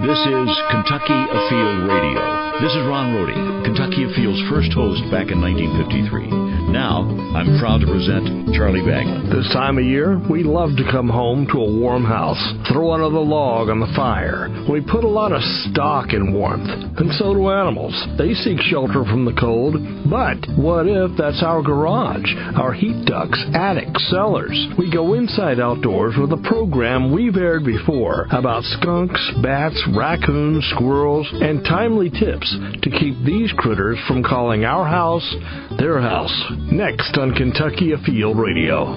This is Kentucky Afield Radio. This is Ron Rohde, Kentucky Afield's first host back in 1953. Now, I'm proud to present Charlie Baglin. This time of year, we love to come home to a warm house, throw another log on the fire. We put a lot of stock in warmth, and so do animals. They seek shelter from the cold, but what if that's our garage, our heat ducts, attic, cellars? We go inside outdoors with a program we've aired before about skunks, bats, raccoons, squirrels, and timely tips to keep these critters from calling our house their house. Next on Kentucky Afield Radio.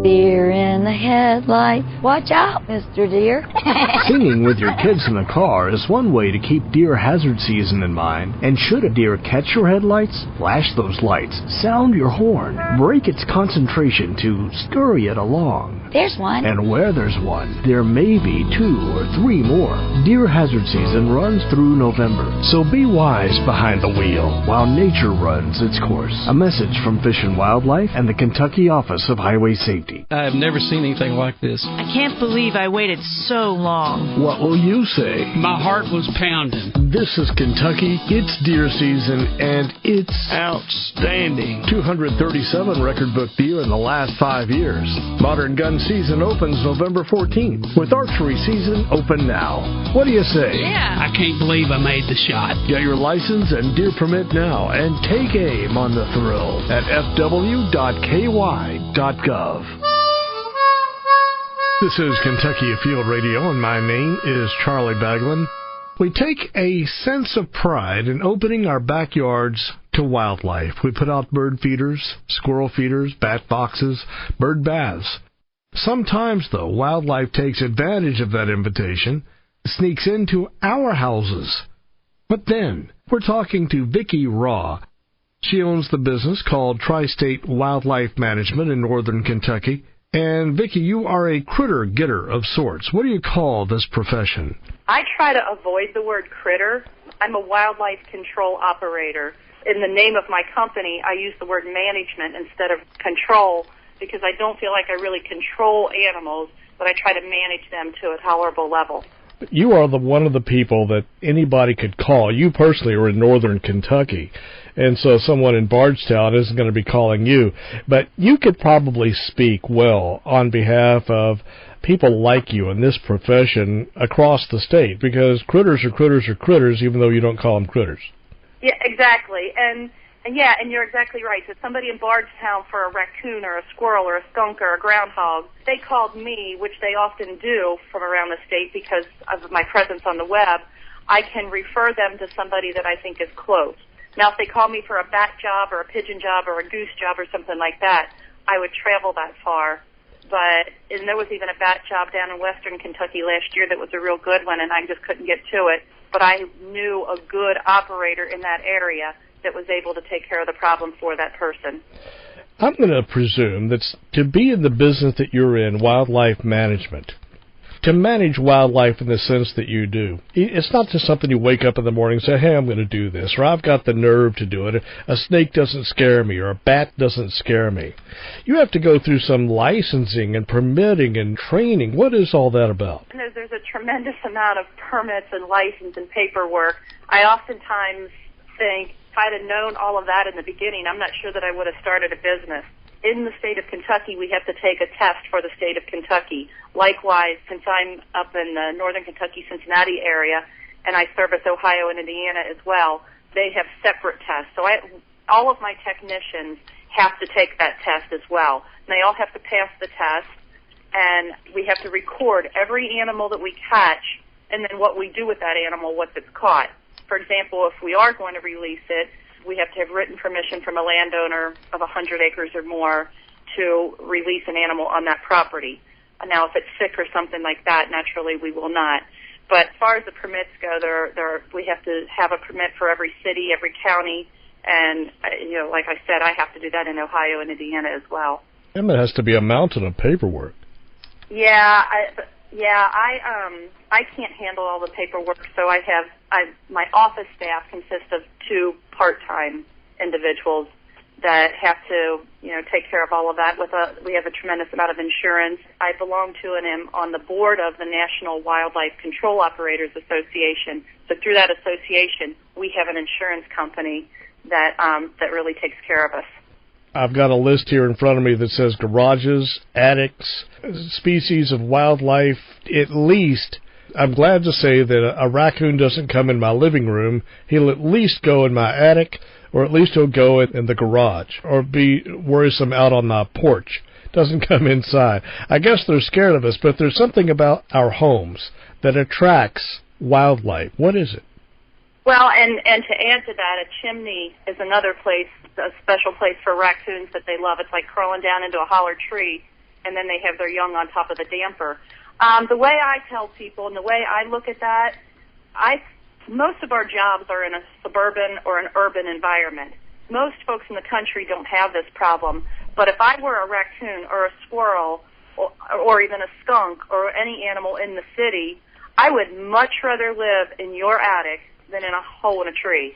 Deer in the headlights. Watch out, Mr. Deer. Singing with your kids in the car is one way to keep deer hazard season in mind. And should a deer catch your headlights, flash those lights, sound your horn, break its concentration to scurry it along. There's one. And where there's one, there may be 2 or 3 more. Deer hazard season runs through November, so be wise behind the wheel while nature runs its course. A message from Fish and Wildlife and the Kentucky Office of Highway Safety. I have never seen anything like this. I can't believe I waited so long. What will you say? My heart was pounding. This is Kentucky, it's deer season, and it's outstanding. 237 record book deer in the last 5 years. Modern gun season opens November 14th, with archery season open now. What do you say? Yeah. I can't believe I made the shot. Get your license and deer permit now, and take aim on the thrill at fw.ky.gov. This is Kentucky Afield Radio, and my name is Charlie Baglin. We take a sense of pride in opening our backyards to wildlife. We put out bird feeders, squirrel feeders, bat boxes, bird baths. Sometimes, though, wildlife takes advantage of that invitation, sneaks into our houses. But then, we're talking to Vicki Rawe. She owns the business called Tri-State Wildlife Management in northern Kentucky. And, Vicki, you are a critter getter of sorts. What do you call this profession? I try to avoid the word critter. I'm a wildlife control operator. In the name of my company, I use the word management instead of control because I don't feel like I really control animals, but I try to manage them to a tolerable level. You are one of the people that anybody could call. You personally are in northern Kentucky, and so someone in Bardstown isn't going to be calling you. But you could probably speak well on behalf of people like you in this profession across the state, because critters are critters are critters, even though you don't call them critters. Yeah, exactly. And you're exactly right. So somebody in Bardstown for a raccoon or a squirrel or a skunk or a groundhog, they called me, which they often do from around the state because of my presence on the web. I can refer them to somebody that I think is close. Now, if they call me for a bat job or a pigeon job or a goose job or something like that, I would travel that far. And there was even a bat job down in western Kentucky last year that was a real good one, and I just couldn't get to it. But I knew a good operator in that area that was able to take care of the problem for that person. I'm going to presume that to be in the business that you're in, wildlife management, to manage wildlife in the sense that you do, it's not just something you wake up in the morning and say, hey, I'm going to do this, or I've got the nerve to do it. A snake doesn't scare me, or a bat doesn't scare me. You have to go through some licensing and permitting and training. What is all that about? There's a tremendous amount of permits and license and paperwork. I oftentimes think, if I'd have known all of that in the beginning, I'm not sure that I would have started a business. In the state of Kentucky, we have to take a test for the state of Kentucky. Likewise, since I'm up in the northern Kentucky, Cincinnati area, and I service Ohio and Indiana as well, they have separate tests. So all of my technicians have to take that test as well. And they all have to pass the test, and we have to record every animal that we catch and then what we do with that animal once it's caught. For example, if we are going to release it, we have to have written permission from a landowner of 100 acres or more to release an animal on that property. Now, if it's sick or something like that, naturally we will not. But as far as the permits go, we have to have a permit for every city, every county, and like I said, I have to do that in Ohio and Indiana as well. And there has to be a mountain of paperwork. Yeah, I can't handle all the paperwork, so my office staff consists of 2 part-time individuals that have to, take care of all of that. We have a tremendous amount of insurance. I belong to and am on the board of the National Wildlife Control Operators Association. So through that association, we have an insurance company that really takes care of us. I've got a list here in front of me that says garages, attics, species of wildlife, at least. I'm glad to say that a raccoon doesn't come in my living room. He'll at least go in my attic, or at least he'll go in the garage, or be worrisome out on the porch. Doesn't come inside. I guess they're scared of us, but there's something about our homes that attracts wildlife. What is it? Well, and to add to that, a chimney is another place, a special place for raccoons that they love. It's like crawling down into a holler tree, and then they have their young on top of the damper. The way I tell people and the way I look at that, most of our jobs are in a suburban or an urban environment. Most folks in the country don't have this problem. But if I were a raccoon or a squirrel or even a skunk or any animal in the city, I would much rather live in your attic than in a hole in a tree.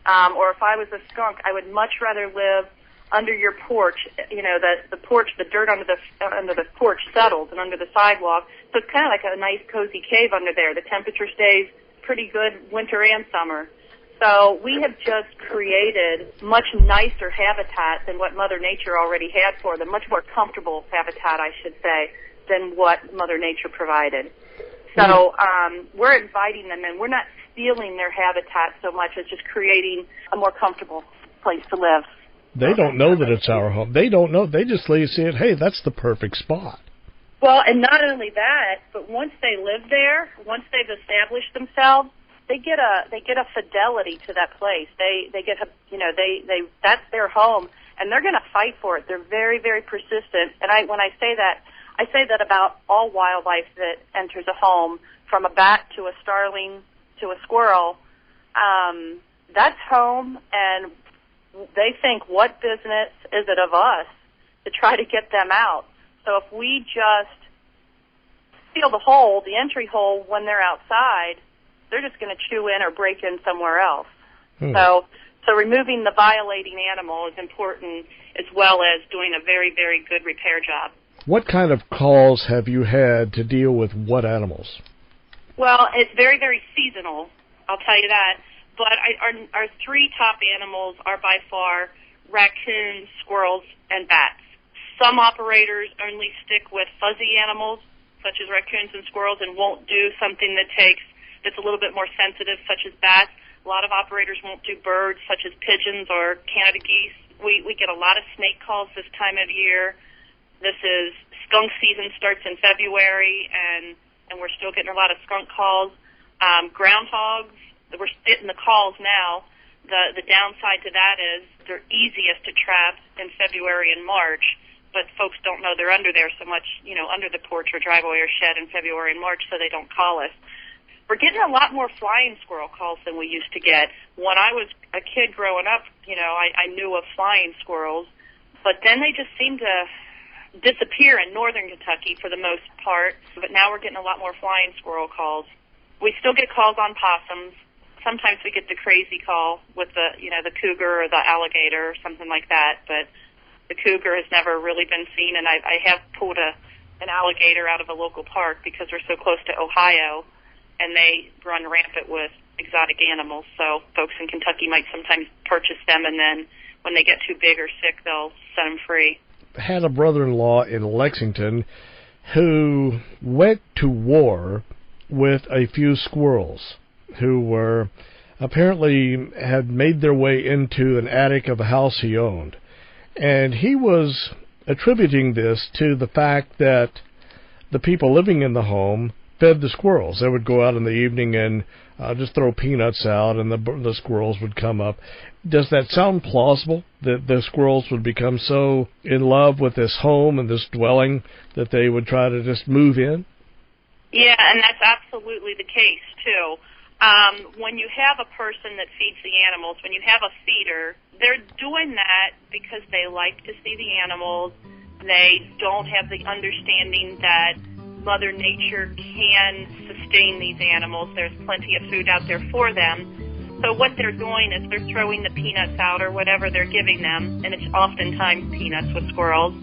Or if I was a skunk, I would much rather live under your porch, the porch, the dirt under the porch settles and under the sidewalk. So it's kind of like a nice cozy cave under there. The temperature stays pretty good winter and summer. So we have just created much nicer habitat than what Mother Nature already had for them, much more comfortable habitat, I should say, than what Mother Nature provided. So we're inviting them in. We're not stealing their habitat so much as just creating a more comfortable place to live. They don't know that it's our home. They don't know. They just see it, hey, that's the perfect spot. Well, and not only that, but once they live there, once they've established themselves, they get a fidelity to that place. They get that's their home, and they're going to fight for it. They're very, very persistent. And when I say that about all wildlife that enters a home, from a bat to a starling to a squirrel. That's home, and they think, what business is it of us to try to get them out? So if we just seal the hole, the entry hole, when they're outside, they're just going to chew in or break in somewhere else. So removing the violating animal is important, as well as doing a very, very good repair job. What kind of calls have you had to deal with what animals? Well, it's very, very seasonal, I'll tell you that. But our three top animals are by far raccoons, squirrels, and bats. Some operators only stick with fuzzy animals, such as raccoons and squirrels, and won't do something that's a little bit more sensitive, such as bats. A lot of operators won't do birds, such as pigeons or Canada geese. We get a lot of snake calls this time of year. Skunk season starts in February, and we're still getting a lot of skunk calls. Groundhogs, we're getting the calls now. The downside to that is they're easiest to trap in February and March, but folks don't know they're under there so much, under the porch or driveway or shed in February and March, so they don't call us. We're getting a lot more flying squirrel calls than we used to get. When I was a kid growing up, I knew of flying squirrels, but then they just seemed to disappear in northern Kentucky for the most part, but now we're getting a lot more flying squirrel calls. We still get calls on possums. Sometimes we get the crazy call with the cougar or the alligator or something like that, but the cougar has never really been seen, and I have pulled an alligator out of a local park because we're so close to Ohio, and they run rampant with exotic animals, so folks in Kentucky might sometimes purchase them, and then when they get too big or sick, they'll set them free. Had a brother-in-law in Lexington who went to war with a few squirrels who were apparently had made their way into an attic of a house he owned. And he was attributing this to the fact that the people living in the home fed the squirrels. They would go out in the evening and just throw peanuts out, and the squirrels would come up. Does that sound plausible, that the squirrels would become so in love with this home and this dwelling that they would try to just move in? Yeah, and that's absolutely the case, too. When you have a person that feeds the animals, when you have a feeder, they're doing that because they like to see the animals. They don't have the understanding that Mother Nature can sustain these animals. There's plenty of food out there for them. So what they're doing is they're throwing the peanuts out or whatever they're giving them, and it's oftentimes peanuts with squirrels.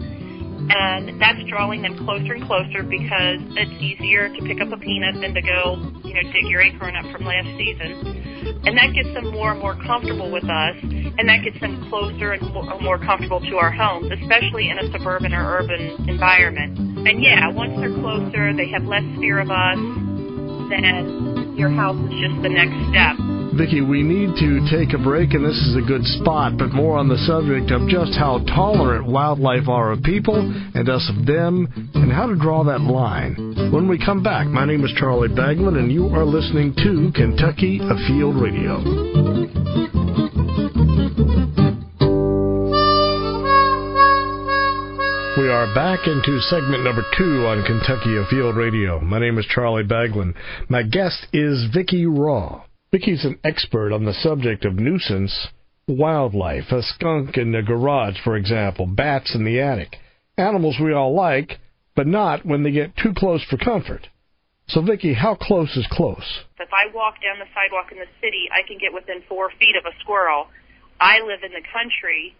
And that's drawing them closer and closer because it's easier to pick up a peanut than to go, dig your acorn up from last season. And that gets them more and more comfortable with us, and that gets them closer and more comfortable to our homes, especially in a suburban or urban environment. And yeah, once they're closer, they have less fear of us, then your house is just the next step. Vicki, we need to take a break, and this is a good spot, but more on the subject of just how tolerant wildlife are of people and us of them, and how to draw that line. When we come back, my name is Charlie Bagman, and you are listening to Kentucky Afield Radio. We are back into segment number 2 on Kentucky Afield Radio. My name is Charlie Baglan. My guest is Vicki Rawe. Vicki's an expert on the subject of nuisance wildlife, a skunk in the garage, for example, bats in the attic. Animals we all like, but not when they get too close for comfort. So, Vicki, how close is close? If I walk down the sidewalk in the city, I can get within 4 feet of a squirrel. I live in the country.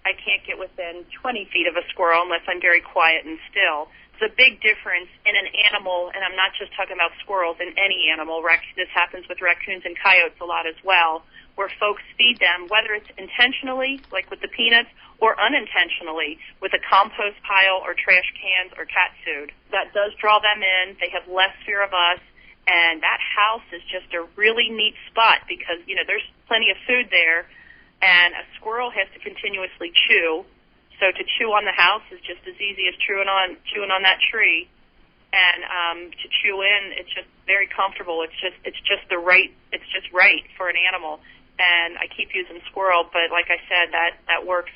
I can't get within 20 feet of a squirrel unless I'm very quiet and still. It's a big difference in an animal, and I'm not just talking about squirrels, in any animal. This happens with raccoons and coyotes a lot as well, where folks feed them, whether it's intentionally, like with the peanuts, or unintentionally, with a compost pile or trash cans or cat food. That does draw them in. They have less fear of us, and that house is just a really neat spot because, there's plenty of food there, and a squirrel has to continuously chew. So to chew on the house is just as easy as chewing on that tree, and to chew in, it's just very comfortable. It's just right for an animal. And I keep using squirrel, but like I said, that works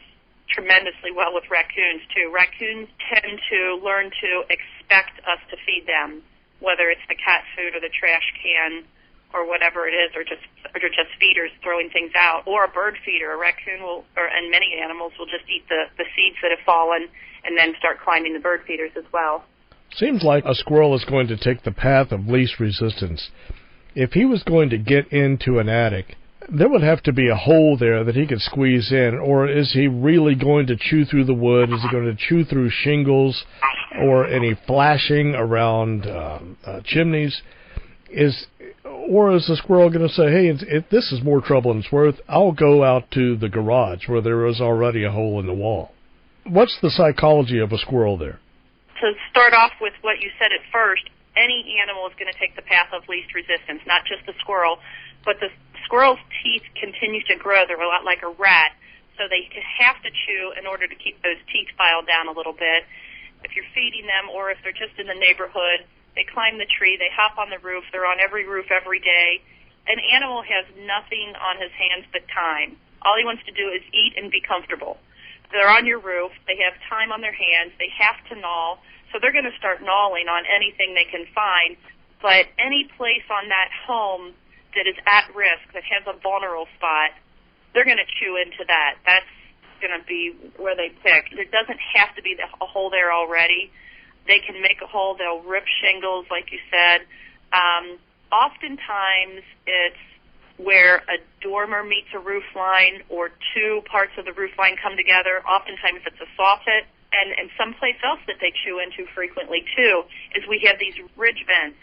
tremendously well with raccoons too. Raccoons tend to learn to expect us to feed them, whether it's the cat food or the trash can or whatever it is, or just feeders throwing things out, or a bird feeder. A raccoon and many animals will just eat the seeds that have fallen and then start climbing the bird feeders as well. Seems like a squirrel is going to take the path of least resistance. If he was going to get into an attic, there would have to be a hole there that he could squeeze in, or is he really going to chew through the wood? Is he going to chew through shingles or any flashing around chimneys? Or is the squirrel going to say, hey, if this is more trouble than it's worth, I'll go out to the garage where there is already a hole in the wall? What's the psychology of a squirrel there? To start off with what you said at first, any animal is going to take the path of least resistance, not just the squirrel, but the squirrel's teeth continue to grow. They're a lot like a rat, so they have to chew in order to keep those teeth filed down a little bit. If you're feeding them or if they're just in the neighborhood, they climb the tree, they hop on the roof, they're on every roof every day. An animal has nothing on his hands but time. All he wants to do is eat and be comfortable. They're on your roof, they have time on their hands, they have to gnaw, so they're going to start gnawing on anything they can find. But any place on that home that is at risk, that has a vulnerable spot, they're going to chew into that. That's going to be where they pick. There doesn't have to be a hole there already. They can make a hole. They'll rip shingles, like you said. Oftentimes, it's where a dormer meets a roof line or two parts of the roof line come together. Oftentimes, it's a soffit. And someplace else that they chew into frequently, too, is we have these ridge vents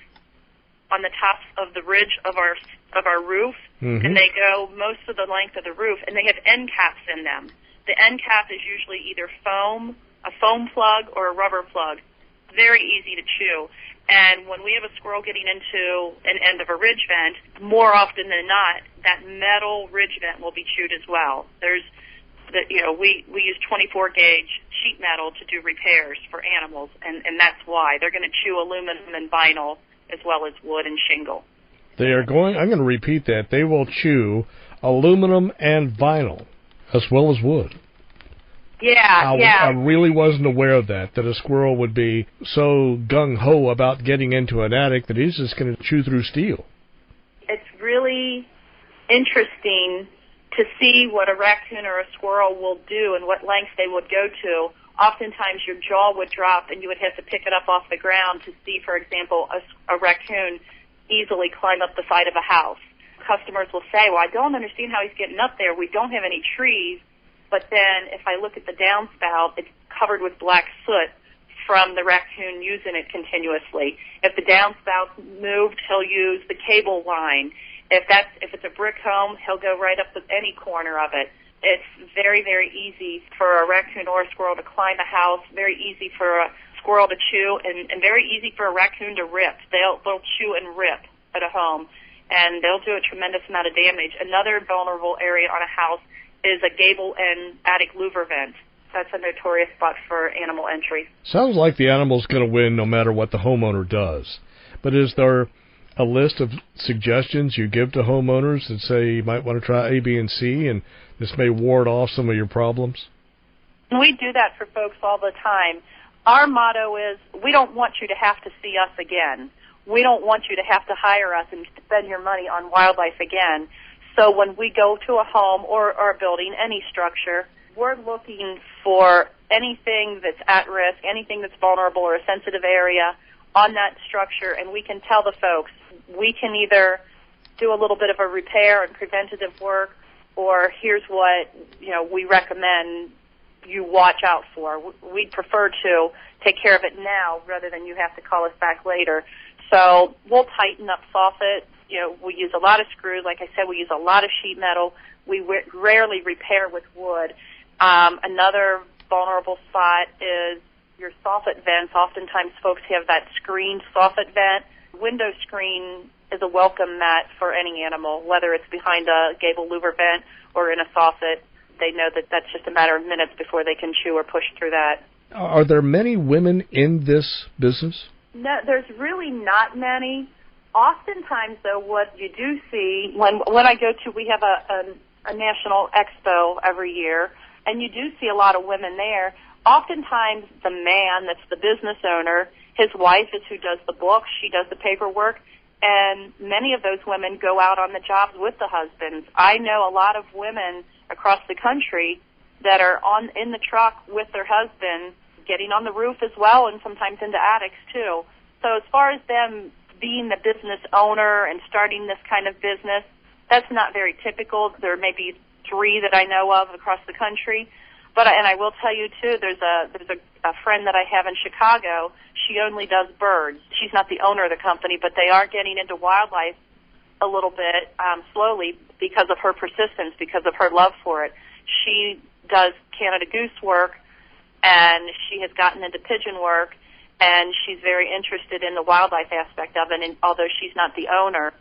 on the tops of the ridge of our roof, and they go most of the length of the roof, and they have end caps in them. The end cap is usually either a foam plug, or a rubber plug. Very easy to chew. And when we have a squirrel getting into an end of a ridge vent, more often than not, that metal ridge vent will be chewed as well. We use 24 gauge sheet metal to do repairs for animals, and that's why. They're going to chew aluminum and vinyl as well as wood and shingle. I'm going to repeat that. They will chew aluminum and vinyl as well as wood. I really wasn't aware of that a squirrel would be so gung-ho about getting into an attic that he's just going to chew through steel. It's really interesting to see what a raccoon or a squirrel will do and what lengths they would go to. Oftentimes your jaw would drop and you would have to pick it up off the ground to see, for example, a raccoon easily climb up the side of a house. customers will say, well, I don't understand how he's getting up there. We don't have any trees. But then if I look at the downspout, it's covered with black soot from the raccoon using it continuously. If the downspout's moved, he'll use the cable line. If it's a brick home, he'll go right up to any corner of it. It's very, very easy for a raccoon or a squirrel to climb a house, very easy for a squirrel to chew, and very easy for a raccoon to rip. They'll chew and rip at a home, and they'll do a tremendous amount of damage. Another vulnerable area on a house is a gable and attic louver vent. That's a notorious spot for animal entry. Sounds like the animal's going to win no matter what the homeowner does. But is there a list of suggestions you give to homeowners that say you might want to try A, B, and C, and this may ward off some of your problems? We do that for folks all the time. Our motto is, we don't want you to have to see us again. We don't want you to have to hire us and spend your money on wildlife again. So when we go to a home or a building, any structure, we're looking for anything that's at risk, anything that's vulnerable or a sensitive area on that structure, and we can tell the folks, we can either do a little bit of a repair and preventative work, or here's what we recommend you watch out for. We'd prefer to take care of it now rather than you have to call us back later. So we'll tighten up soffits. We use a lot of screws. Like I said, we use a lot of sheet metal. We rarely repair with wood. Another vulnerable spot is your soffit vents. Oftentimes folks have that screened soffit vent. Window screen is a welcome mat for any animal, whether it's behind a gable louver vent or in a soffit. They know that that's just a matter of minutes before they can chew or push through that. Are there many women in this business? No, there's really not many. Oftentimes, though, what you do see, when I go to, we have a national expo every year, and you do see a lot of women there. Oftentimes, the man that's the business owner, his wife is who does the books, she does the paperwork, and many of those women go out on the jobs with the husbands. I know a lot of women across the country that are in the truck with their husband, getting on the roof as well, and sometimes into attics too. So as far as them being the business owner and starting this kind of business, that's not very typical. There may be 3 that I know of across the country. And I will tell you too, there's a friend that I have in Chicago. She only does birds. She's not the owner of the company, but they are getting into wildlife a little bit slowly because of her persistence, because of her love for it. She does Canada goose work, and she has gotten into pigeon work, and she's very interested in the wildlife aspect of it. And although she's not the owner,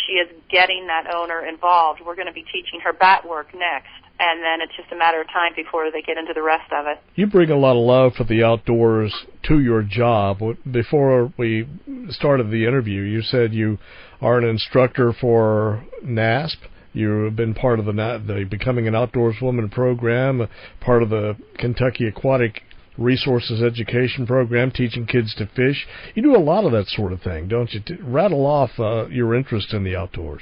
she is getting that owner involved. We're going to be teaching her bat work next, and then it's just a matter of time before they get into the rest of it. You bring a lot of love for the outdoors to your job. Before we started the interview, you said you are an instructor for NASP. You've been part of the Becoming an Outdoors Woman program, part of the Kentucky Aquatic Resources Education program, teaching kids to fish. You do a lot of that sort of thing, don't you? Rattle off your interest in the outdoors.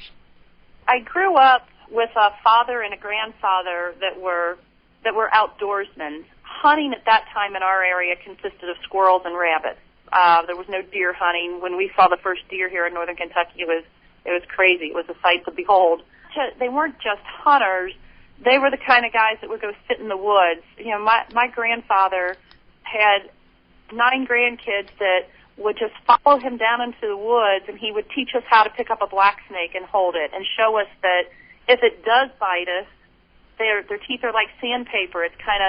I grew up with a father and a grandfather that were outdoorsmen. Hunting at that time in our area consisted of squirrels and rabbits. There was no deer hunting. When we saw the first deer here in northern Kentucky, it was crazy. It was a sight to behold. They weren't just hunters. They were the kind of guys that would go sit in the woods. My grandfather had 9 grandkids that would just follow him down into the woods, and he would teach us how to pick up a black snake and hold it and show us that if it does bite us, their teeth are like sandpaper. It's kind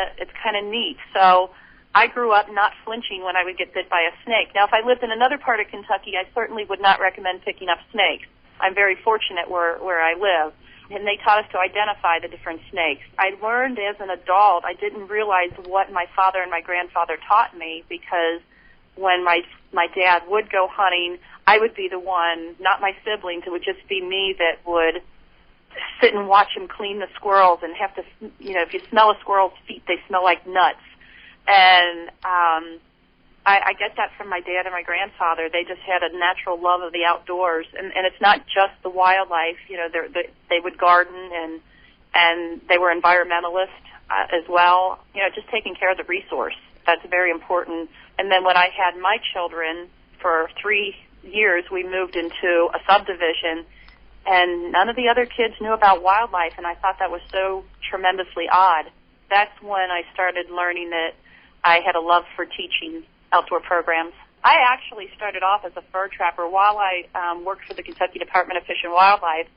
of neat. So I grew up not flinching when I would get bit by a snake. Now, if I lived in another part of Kentucky, I certainly would not recommend picking up snakes. I'm very fortunate where I live. And they taught us to identify the different snakes. I learned as an adult, I didn't realize what my father and my grandfather taught me, because when my dad would go hunting, I would be the one, not my siblings, it would just be me that would sit and watch him clean the squirrels and have to, if you smell a squirrel's feet, they smell like nuts. And I get that from my dad and my grandfather. They just had a natural love of the outdoors, and it's not just the wildlife. They would garden, and they were environmentalists as well. Just taking care of the resource. That's very important. And then when I had my children, for 3 years, we moved into a subdivision, and none of the other kids knew about wildlife, and I thought that was so tremendously odd. That's when I started learning that I had a love for teaching outdoor programs. I actually started off as a fur trapper. While I worked for the Kentucky Department of Fish and Wildlife,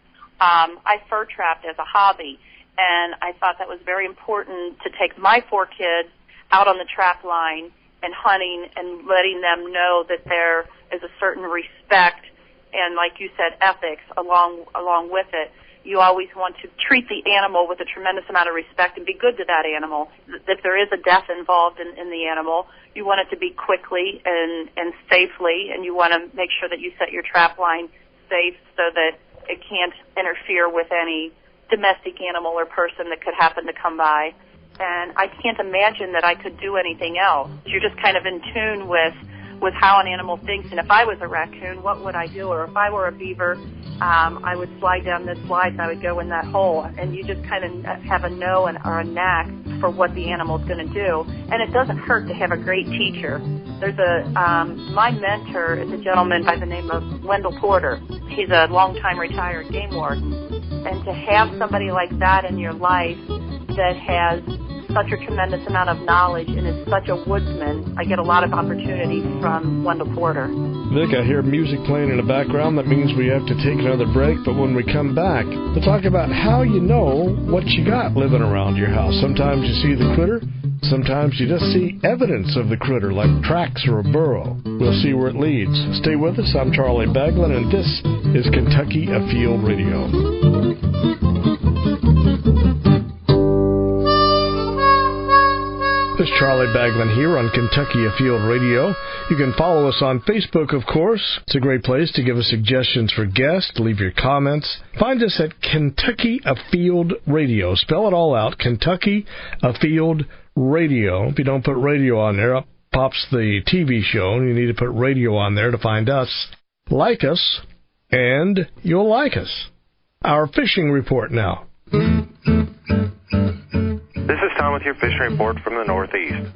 I fur trapped as a hobby, and I thought that was very important to take my 4 kids out on the trap line and hunting and letting them know that there is a certain respect and, like you said, ethics along with it. You always want to treat the animal with a tremendous amount of respect and be good to that animal. If there is a death involved in the animal, you want it to be quickly and safely, and you want to make sure that you set your trap line safe so that it can't interfere with any domestic animal or person that could happen to come by. And I can't imagine that I could do anything else. You're just kind of in tune with how an animal thinks. And if I was a raccoon, what would I do? Or if I were a beaver, I would slide down this slide and I would go in that hole. And you just kind of have a know or a knack for what the animal's going to do. And it doesn't hurt to have a great teacher. There's my mentor is a gentleman by the name of Wendell Porter. He's a longtime retired game warden. And to have somebody like that in your life that has such a tremendous amount of knowledge and is such a woodsman, I get a lot of opportunities from Wendell Porter. Vic, I hear music playing in the background. That means we have to take another break. But when we come back, we'll talk about how you know what you got living around your house. Sometimes you see the critter. Sometimes you just see evidence of the critter, like tracks or a burrow. We'll see where it leads. Stay with us. I'm Charlie Baglin, and this is Kentucky Afield Radio. This is Charlie Baglin here on Kentucky Afield Radio. You can follow us on Facebook, of course. It's a great place to give us suggestions for guests, to leave your comments. Find us at Kentucky Afield Radio. Spell it all out, Kentucky Afield Radio. If you don't put radio on there, up pops the TV show, and you need to put radio on there to find us. Like us, and you'll like us. Our fishing report now. This is Tom with your fishing report from the Northeast.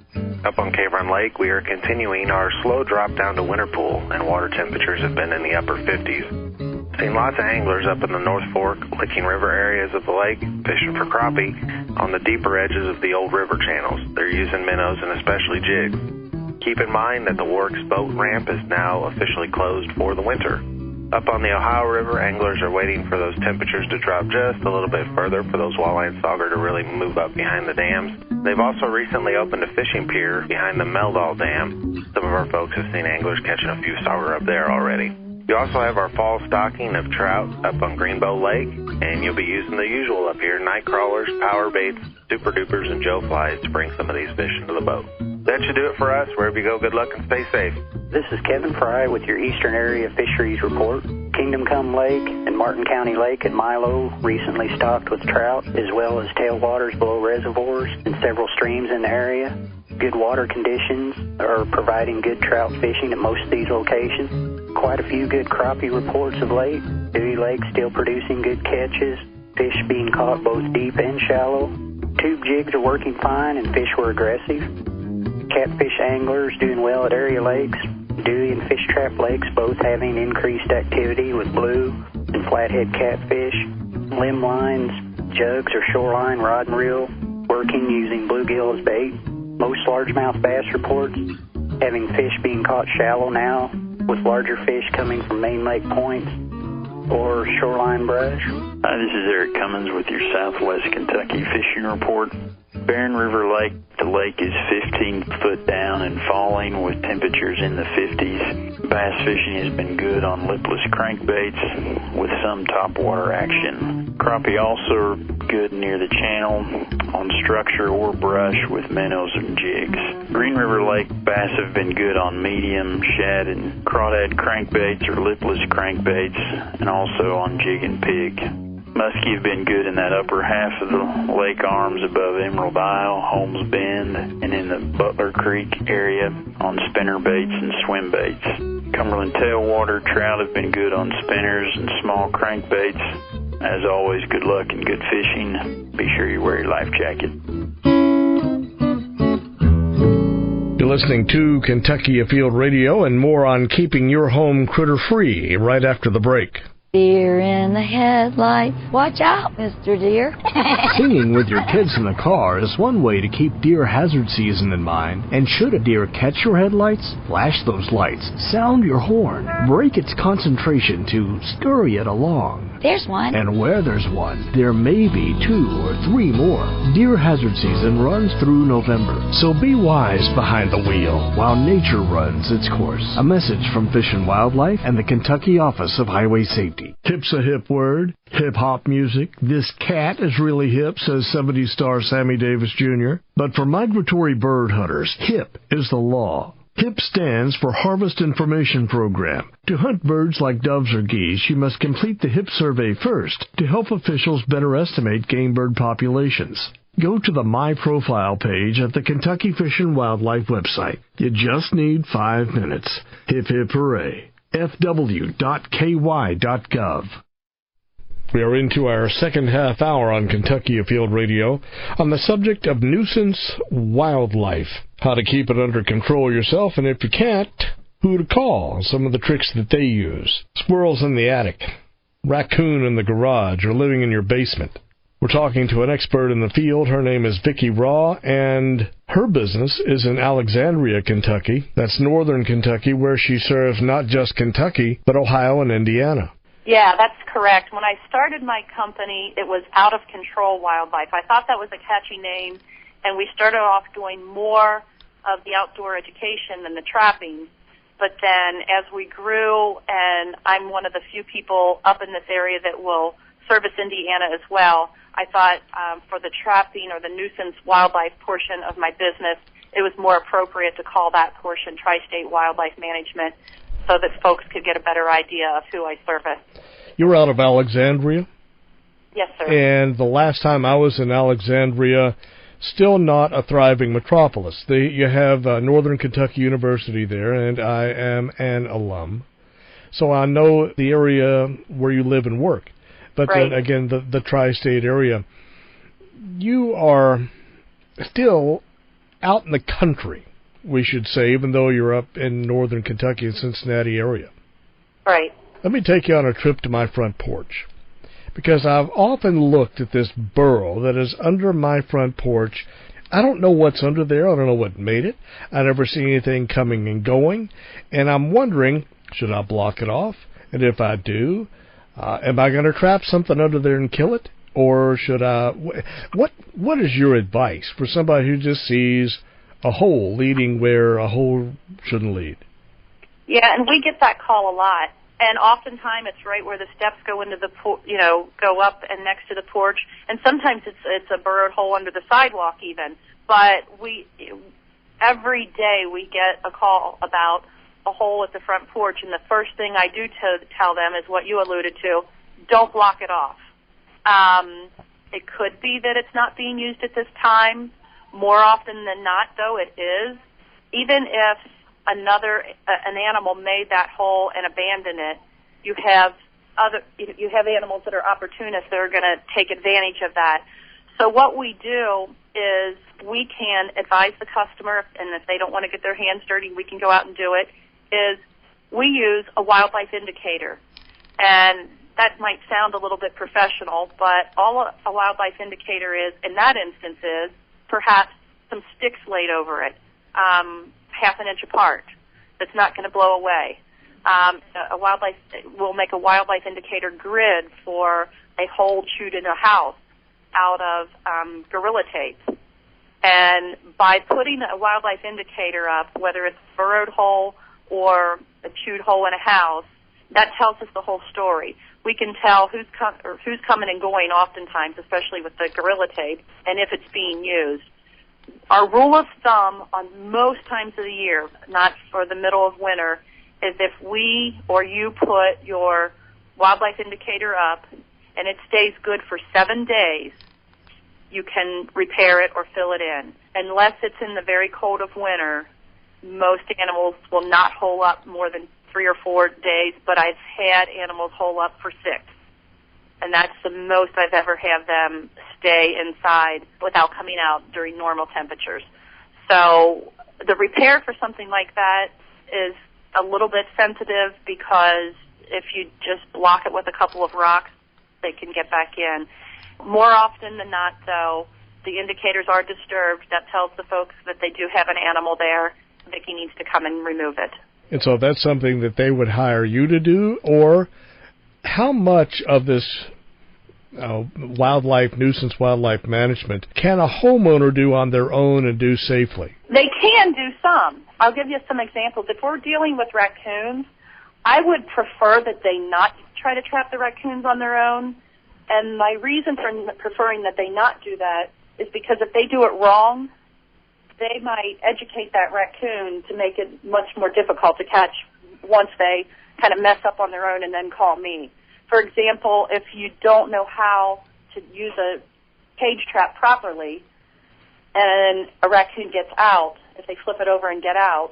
Up on Cave Run Lake, we are continuing our slow drop down to winter pool, and water temperatures have been in the upper 50s. Seen lots of anglers up in the North Fork, Licking River areas of the lake, fishing for crappie on the deeper edges of the old river channels. They're using minnows and especially jigs. Keep in mind that the Works boat ramp is now officially closed for the winter. Up on the Ohio River, anglers are waiting for those temperatures to drop just a little bit further for those walleye and sauger to really move up behind the dams. They've also recently opened a fishing pier behind the Meldal Dam. Some of our folks have seen anglers catching a few sauger up there already. You also have our fall stocking of trout up on Greenbow Lake, and you'll be using the usual up here, night crawlers, power baits, super dupers, and Joe flies to bring some of these fish into the boat. That should do it for us. Wherever you go, good luck and stay safe. This is Kevin Fry with your Eastern Area Fisheries Report. Kingdom Come Lake and Martin County Lake at Milo recently stocked with trout, as well as tailwaters below reservoirs and several streams in the area. Good water conditions are providing good trout fishing at most of these locations. Quite a few good crappie reports of late. Dewey Lake still producing good catches, fish being caught both deep and shallow. Tube jigs are working fine and fish were aggressive. Catfish anglers doing well at area lakes. Dewey and Fish Trap Lakes both having increased activity with blue and flathead catfish. Limb lines, jugs or shoreline rod and reel working using bluegill as bait. Most largemouth bass reports having fish being caught shallow now, with larger fish coming from main lake points or shoreline brush. Hi, this is Eric Cummins with your Southwest Kentucky Fishing Report. Barren River Lake, the lake is 15 foot down and falling with temperatures in the 50s. Bass fishing has been good on lipless crankbaits with some topwater action. Crappie also are good near the channel on structure or brush with minnows and jigs. Green River Lake bass have been good on medium, shad, and crawdad crankbaits or lipless crankbaits, and also on jig and pig. Muskie have been good in that upper half of the lake arms above Emerald Isle, Holmes Bend, and in the Butler Creek area on spinner baits and swim baits. Cumberland tailwater trout have been good on spinners and small crankbaits. As always, good luck and good fishing. Be sure you wear your life jacket. You're listening to Kentucky Afield Radio, and more on keeping your home critter-free right after the break. Deer in the headlights. Watch out, Mr. Deer. Singing with your kids in the car is one way to keep deer hazard season in mind. And should a deer catch your headlights, flash those lights, sound your horn, break its concentration to scurry it along. There's one. And where there's one, there may be 2 or 3 more. Deer hazard season runs through November, so be wise behind the wheel while nature runs its course. A message from Fish and Wildlife and the Kentucky Office of Highway Safety. Hip's a hip word. Hip-hop music. This cat is really hip, says 70s star Sammy Davis Jr. But for migratory bird hunters, HIP is the law. HIP stands for Harvest Information Program. To hunt birds like doves or geese, you must complete the HIP survey first to help officials better estimate game bird populations. Go to the My Profile page at the Kentucky Fish and Wildlife website. You just need 5 minutes. Hip hip hooray. fw.ky.gov. We are into our second half hour on Kentucky Afield Radio on the subject of nuisance wildlife. How to keep it under control yourself, and if you can't, who to call, some of the tricks that they use. Squirrels in the attic, raccoon in the garage, or living in your basement. We're talking to an expert in the field. Her name is Vicki Rawe, and her business is in Alexandria, Kentucky. That's northern Kentucky, where she serves not just Kentucky, but Ohio and Indiana. Yeah, that's correct. When I started my company, it was Out of Control Wildlife. I thought that was a catchy name, and we started off doing more of the outdoor education than the trapping. But then as we grew, and I'm one of the few people up in this area that will service Indiana as well, I thought for the trapping or the nuisance wildlife portion of my business, it was more appropriate to call that portion Tri-State Wildlife Management so that folks could get a better idea of who I service. You're out of Alexandria? Yes, sir. And the last time I was in Alexandria, still not a thriving metropolis. You have Northern Kentucky University there, and I am an alum. So I know the area where you live and work. But right. Then again, the tri-state area, you are still out in the country, we should say, even though you're up in northern Kentucky and Cincinnati area. Right. Let me take you on a trip to my front porch, because I've often looked at this burrow that is under my front porch. I don't know what's under there. I don't know what made it. I never see anything coming and going, and I'm wondering, should I block it off? And if I do, am I going to trap something under there and kill it? Or should I... What is your advice for somebody who just sees a hole leading where a hole shouldn't lead? Yeah, and we get that call a lot. And oftentimes it's right where the steps go into the go up and next to the porch. And sometimes it's a burrowed hole under the sidewalk even. But every day we get a call about a hole at the front porch, and the first thing I do tell them is what you alluded to: don't block it off. It could be that it's not being used at this time. More often than not, though, it is. Even if an animal made that hole and abandoned it, you have animals that are opportunists that are going to take advantage of that. So what we do is we can advise the customer, and if they don't want to get their hands dirty, we can go out and do it, is we use a wildlife indicator. And that might sound a little bit professional, but all a wildlife indicator is, in that instance, is perhaps some sticks laid over it, half an inch apart, that's not going to blow away. We'll make a wildlife indicator grid for a hole chewed in a house out of Gorilla Tape. And by putting a wildlife indicator up, whether it's a burrowed hole or a chewed hole in a house, that tells us the whole story. We can tell who's coming and going oftentimes, especially with the Gorilla Tape, and if it's being used. Our rule of thumb on most times of the year, not for the middle of winter, is if we or you put your wildlife indicator up and it stays good for 7 days, you can repair it or fill it in. Unless it's in the very cold of winter, most animals will not hole up more than 3 or 4 days, but I've had animals hole up for 6. And that's the most I've ever had them stay inside without coming out during normal temperatures. So the repair for something like that is a little bit sensitive because if you just block it with a couple of rocks, they can get back in. More often than not, though, the indicators are disturbed. That tells the folks that they do have an animal there. Vicki needs to come and remove it. And so that's something that they would hire you to do, or how much of this nuisance wildlife management can a homeowner do on their own and do safely? They can do some. I'll give you some examples. If we're dealing with raccoons, I would prefer that they not try to trap the raccoons on their own. And my reason for preferring that they not do that is because if they do it wrong, they might educate that raccoon to make it much more difficult to catch once they kind of mess up on their own and then call me. For example, if you don't know how to use a cage trap properly and a raccoon gets out, if they flip it over and get out,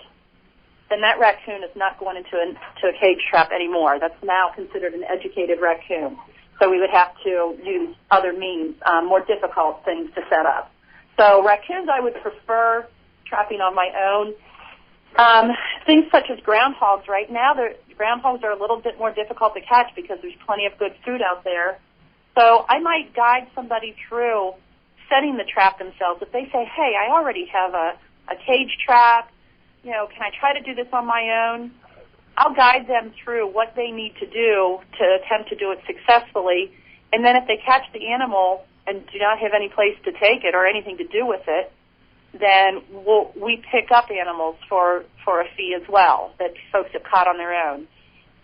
then that raccoon is not going into a cage trap anymore. That's now considered an educated raccoon. So we would have to use other means, more difficult things to set up. So raccoons I would prefer trapping on my own. Things such as groundhogs right now, groundhogs are a little bit more difficult to catch because there's plenty of good food out there. So I might guide somebody through setting the trap themselves. If they say, hey, I already have a cage trap, can I try to do this on my own? I'll guide them through what they need to do to attempt to do it successfully. And then if they catch the animal and do not have any place to take it or anything to do with it, then we pick up animals for a fee as well that folks have caught on their own.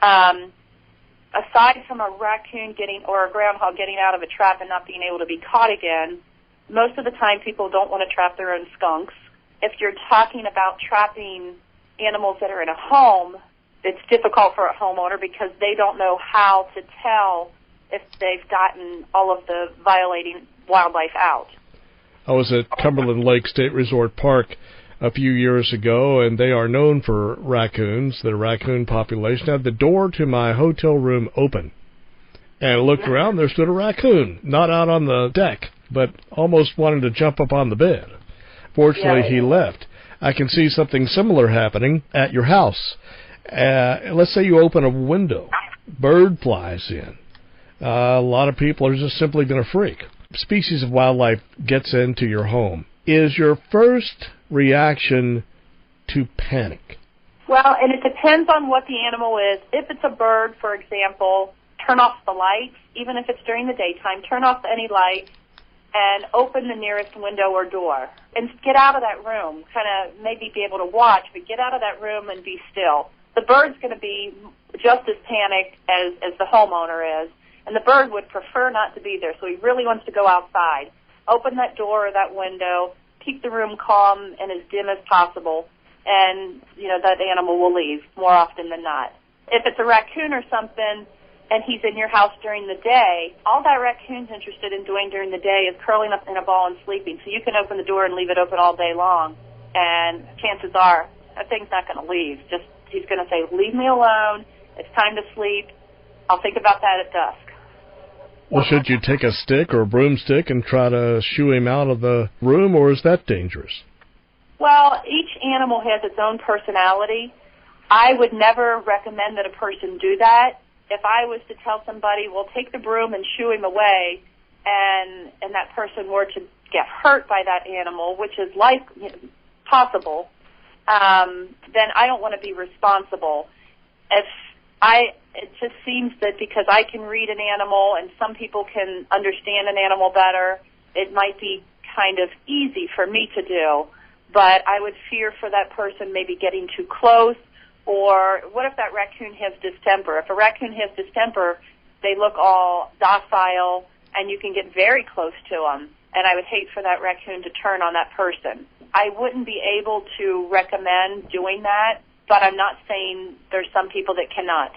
Aside from a raccoon or a groundhog getting out of a trap and not being able to be caught again, most of the time people don't want to trap their own skunks. If you're talking about trapping animals that are in a home, it's difficult for a homeowner because they don't know how to tell if they've gotten all of the violating wildlife out. I was at Cumberland Lake State Resort Park a few years ago, and they are known for raccoons, the raccoon population. I had the door to my hotel room open, and I looked around. There stood a raccoon, not out on the deck, but almost wanted to jump up on the bed. Fortunately, he left. I can see something similar happening at your house. Let's say you open a window, bird flies in. A lot of people are just simply going to freak. Species of wildlife gets into your home. Is your first reaction to panic? Well, and it depends on what the animal is. If it's a bird, for example, turn off the lights. Even if it's during the daytime, turn off any lights and open the nearest window or door. And get out of that room. Kind of maybe be able to watch, but get out of that room and be still. The bird's going to be just as panicked as the homeowner is. And the bird would prefer not to be there, so he really wants to go outside. Open that door or that window, keep the room calm and as dim as possible, and, that animal will leave more often than not. If it's a raccoon or something and he's in your house during the day, all that raccoon's interested in doing during the day is curling up in a ball and sleeping. So you can open the door and leave it open all day long, and chances are that thing's not going to leave. He's going to say, leave me alone, it's time to sleep, I'll think about that at dusk. Well, should you take a stick or a broomstick and try to shoo him out of the room, or is that dangerous? Well, each animal has its own personality. I would never recommend that a person do that. If I was to tell somebody, well, take the broom and shoo him away, and that person were to get hurt by that animal, which is possible, then I don't want to be responsible. It just seems that because I can read an animal and some people can understand an animal better, it might be kind of easy for me to do. But I would fear for that person maybe getting too close, or what if that raccoon has distemper? If a raccoon has distemper, they look all docile and you can get very close to them. And I would hate for that raccoon to turn on that person. I wouldn't be able to recommend doing that, but I'm not saying there's some people that cannot.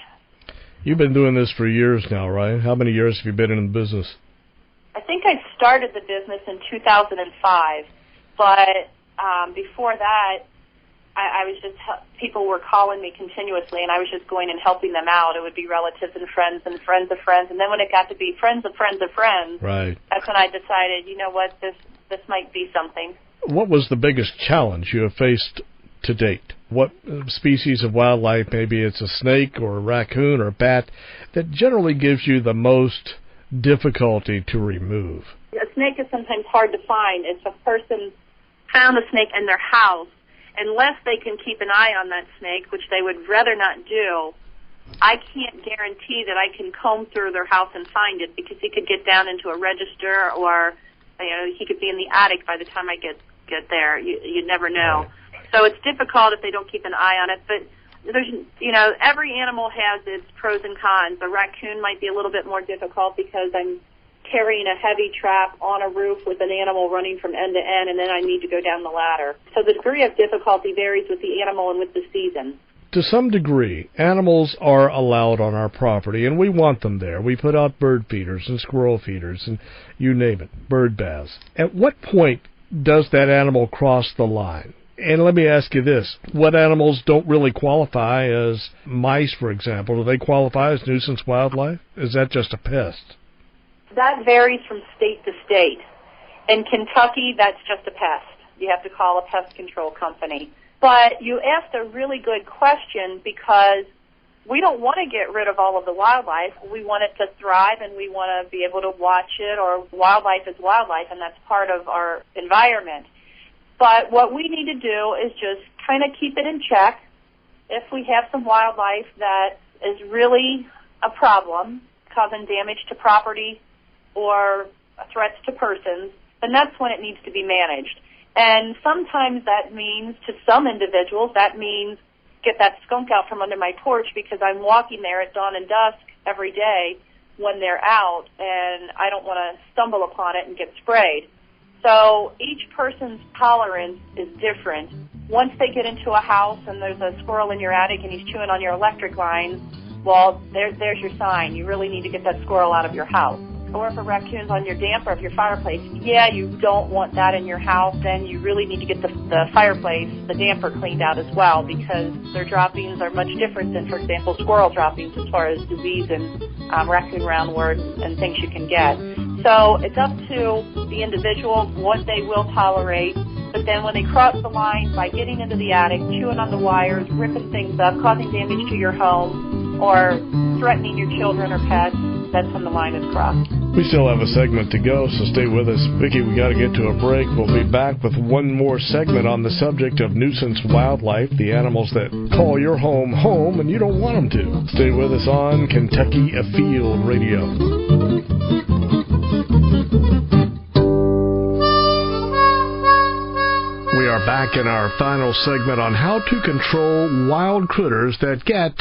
You've been doing this for years now, right? How many years have you been in the business? I think I started the business in 2005, but before that, I was just, people were calling me continuously, and I was just going and helping them out. It would be relatives and friends of friends, and then when it got to be friends of friends of friends, right, that's when I decided, you know what, this might be something. What was the biggest challenge you have faced to date? what species of wildlife, maybe it's a snake or a raccoon or a bat, that generally gives you the most difficulty to remove? A snake is sometimes hard to find. If a person found a snake in their house, unless they can keep an eye on that snake, which they would rather not do, I can't guarantee that I can comb through their house and find it, because he could get down into a register, or he could be in the attic by the time I get there. You never know. So it's difficult if they don't keep an eye on it. But there's, every animal has its pros and cons. A raccoon might be a little bit more difficult because I'm carrying a heavy trap on a roof with an animal running from end to end, and then I need to go down the ladder. So the degree of difficulty varies with the animal and with the season. To some degree, animals are allowed on our property, and we want them there. We put out bird feeders and squirrel feeders and you name it, bird baths. At what point does that animal cross the line? And let me ask you this. What animals don't really qualify as mice, for example? Do they qualify as nuisance wildlife? Is that just a pest? That varies from state to state. In Kentucky, that's just a pest. You have to call a pest control company. But you asked a really good question, because we don't want to get rid of all of the wildlife. We want it to thrive, and we want to be able to watch it, or wildlife is wildlife, and that's part of our environment. But what we need to do is just kind of keep it in check. If we have some wildlife that is really a problem, causing damage to property or threats to persons, then that's when it needs to be managed. And sometimes that means, to some individuals, that means get that skunk out from under my porch, because I'm walking there at dawn and dusk every day when they're out, and I don't want to stumble upon it and get sprayed. So each person's tolerance is different. Once they get into a house and there's a squirrel in your attic and he's chewing on your electric lines, well, there's your sign. You really need to get that squirrel out of your house. Or if a raccoon's on your damper of your fireplace, you don't want that in your house, then you really need to get the fireplace, the damper cleaned out as well, because their droppings are much different than, for example, squirrel droppings as far as disease and raccoon roundworm and things you can get. So it's up to the individual what they will tolerate, but then when they cross the line by getting into the attic, chewing on the wires, ripping things up, causing damage to your home, or threatening your children or pets, that's when the line is crossed. We still have a segment to go, so stay with us. Vicki, we got to get to a break. We'll be back with one more segment on the subject of nuisance wildlife, the animals that call your home home and you don't want them to. Stay with us on Kentucky Afield Radio. We are back in our final segment on how to control wild critters that get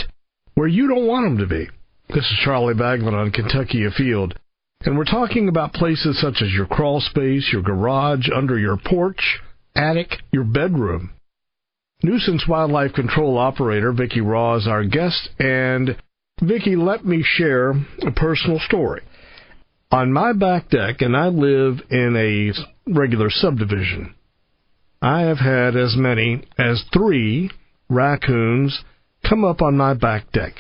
where you don't want them to be. This is Charlie Baglin on Kentucky Afield, and we're talking about places such as your crawl space, your garage, under your porch, attic, your bedroom. Nuisance Wildlife Control Operator Vicki Rawe is our guest, and Vicki, let me share a personal story. On my back deck, and I live in a regular subdivision, I have had as many as 3 raccoons come up on my back deck.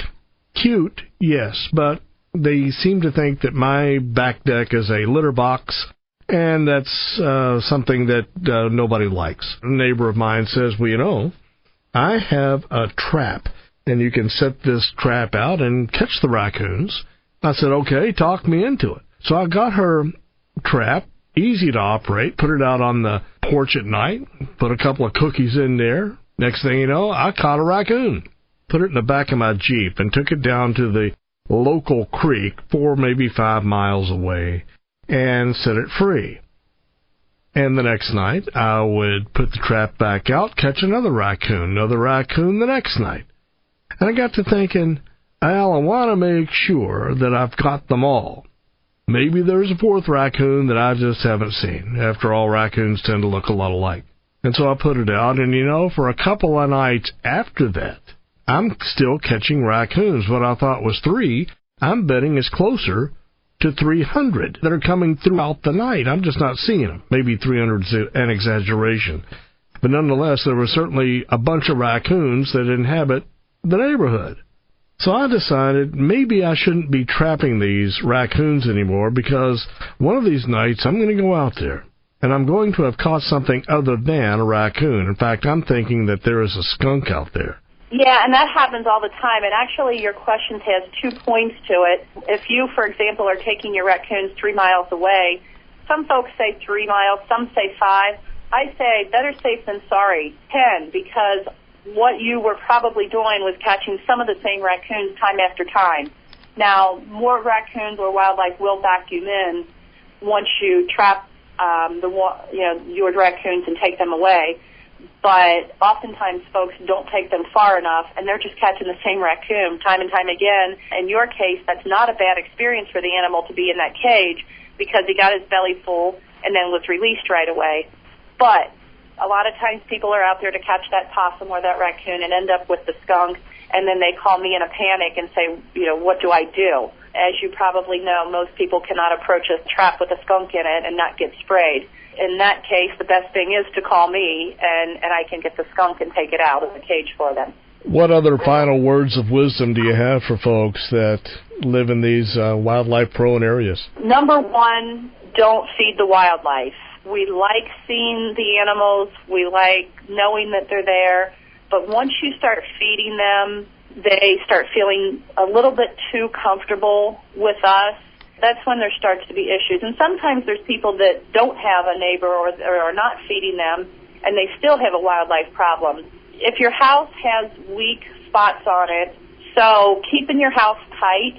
Cute, yes, but they seem to think that my back deck is a litter box, and that's something that nobody likes. A neighbor of mine says, well, I have a trap, and you can set this trap out and catch the raccoons. I said, okay, talk me into it. So I got her trap, easy to operate, put it out on the porch at night, put a couple of cookies in there. Next thing you know, I caught a raccoon. Put it in the back of my Jeep and took it down to the local creek 4, maybe 5 miles away and set it free. And the next night, I would put the trap back out, catch another raccoon the next night. And I got to thinking, Al, I want to make sure that I've got them all. Maybe there's a 4th raccoon that I just haven't seen. After all, raccoons tend to look a lot alike. And so I put it out, and for a couple of nights after that, I'm still catching raccoons. What I thought was 3, I'm betting is closer to 300 that are coming throughout the night. I'm just not seeing them. Maybe 300 is an exaggeration. But nonetheless, there were certainly a bunch of raccoons that inhabit the neighborhood. So I decided maybe I shouldn't be trapping these raccoons anymore, because one of these nights I'm going to go out there and I'm going to have caught something other than a raccoon. In fact, I'm thinking that there is a skunk out there. Yeah, and that happens all the time. And actually, your question has 2 points to it. If you, for example, are taking your raccoons 3 miles away, some folks say 3 miles, some say 5. I say better safe than sorry, 10, because what you were probably doing was catching some of the same raccoons time after time. Now, more raccoons or wildlife will vacuum in once you trap your raccoons and take them away. But oftentimes folks don't take them far enough, and they're just catching the same raccoon time and time again. In your case, that's not a bad experience for the animal to be in that cage because he got his belly full and then was released right away. But a lot of times people are out there to catch that possum or that raccoon and end up with the skunk, and then they call me in a panic and say, what do I do? As you probably know, most people cannot approach a trap with a skunk in it and not get sprayed. In that case, the best thing is to call me, and I can get the skunk and take it out of the cage for them. What other final words of wisdom do you have for folks that live in these wildlife-prone areas? Number one, don't feed the wildlife. We like seeing the animals. We like knowing that they're there. But once you start feeding them, they start feeling a little bit too comfortable with us. That's when there starts to be issues. And sometimes there's people that don't have a neighbor or are not feeding them, and they still have a wildlife problem. If your house has weak spots on it, so keeping your house tight,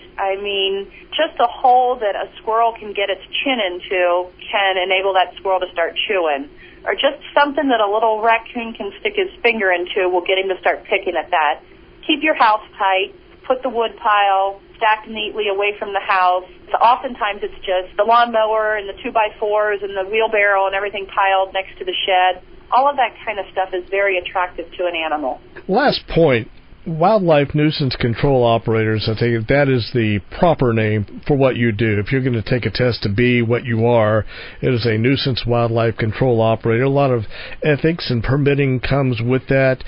just a hole that a squirrel can get its chin into can enable that squirrel to start chewing. Or just something that a little raccoon can stick his finger into will get him to start picking at that. Keep your house tight. Put the wood pile stacked neatly away from the house. So oftentimes it's just the lawnmower and the 2x4s and the wheelbarrow and everything piled next to the shed. All of that kind of stuff is very attractive to an animal. Last point. Wildlife nuisance control operators, I think that is the proper name for what you do. If you're going to take a test to be what you are, it is a nuisance wildlife control operator. A lot of ethics and permitting comes with that.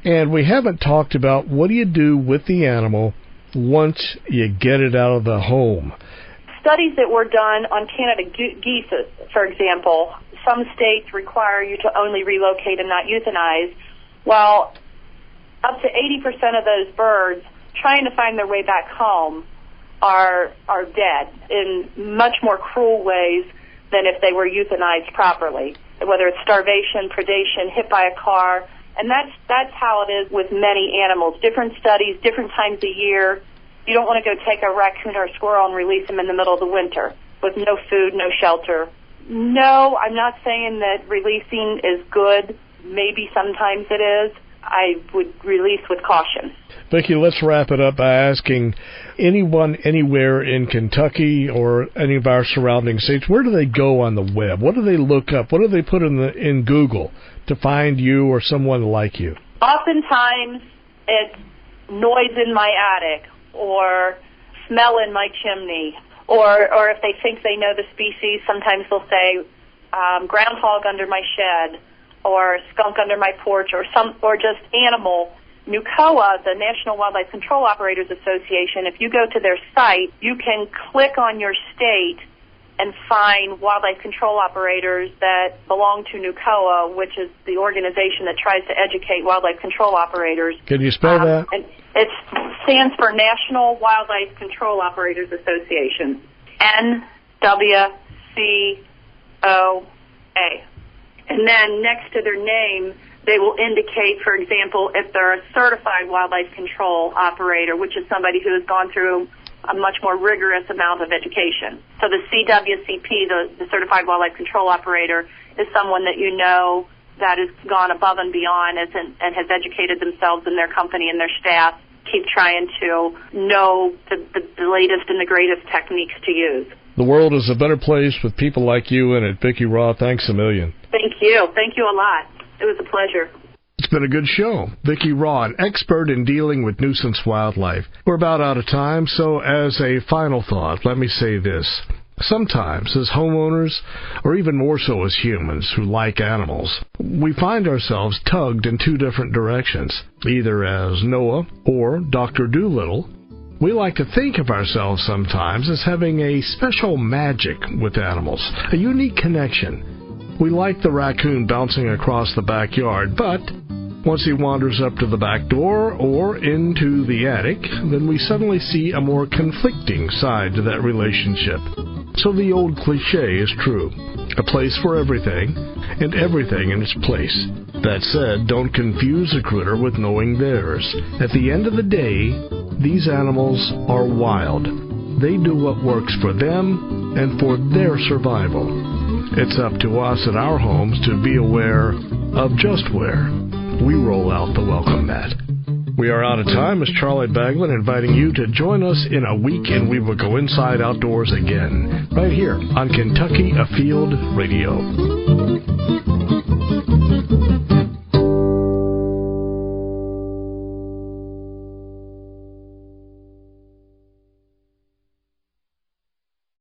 And we haven't talked about what do you do with the animal once you get it out of the home. Studies that were done on Canada geese, for example, some states require you to only relocate and not euthanize. Well, up to 80% of those birds trying to find their way back home are dead in much more cruel ways than if they were euthanized properly, whether it's starvation, predation, hit by a car. And that's how it is with many animals. Different studies, different times a year. You don't want to go take a raccoon or a squirrel and release them in the middle of the winter with no food, no shelter. No, I'm not saying that releasing is good. Maybe sometimes it is. I would release with caution. Vicki, let's wrap it up by asking anyone anywhere in Kentucky or any of our surrounding states, where do they go on the web? What do they look up? What do they put in Google to find you or someone like you? Oftentimes it's noise in my attic or smell in my chimney, or if they think they know the species, sometimes they'll say groundhog under my shed, or skunk under my porch, or just animal. NUCOA, the National Wildlife Control Operators Association, if you go to their site, you can click on your state and find wildlife control operators that belong to NUCOA, which is the organization that tries to educate wildlife control operators. Can you spell that? And it stands for National Wildlife Control Operators Association, NWCOA. And then next to their name, they will indicate, for example, if they're a certified wildlife control operator, which is somebody who has gone through a much more rigorous amount of education. So the CWCP, the Certified Wildlife Control Operator, is someone that you know that has gone above and beyond and has educated themselves and their company and their staff, keep trying to know the latest and the greatest techniques to use. The world is a better place with people like you in it. Vicki Rawe, thanks a million. Thank you. Thank you a lot. It was a pleasure. It's been a good show. Vicki Rawe, an expert in dealing with nuisance wildlife. We're about out of time, so as a final thought, let me say this. Sometimes, as homeowners, or even more so as humans who like animals, we find ourselves tugged in two different directions, either as Noah or Dr. Dolittle. We like to think of ourselves sometimes as having a special magic with animals, a unique connection. We like the raccoon bouncing across the backyard, but once he wanders up to the back door or into the attic, then we suddenly see a more conflicting side to that relationship. So the old cliche is true. A place for everything, and everything in its place. That said, don't confuse a critter with knowing theirs. At the end of the day, these animals are wild. They do what works for them and for their survival. It's up to us at our homes to be aware of just where we roll out the welcome mat. We are out of time. As Charlie Baglin inviting you to join us in a week, and we will go inside outdoors again, right here on Kentucky Afield Radio.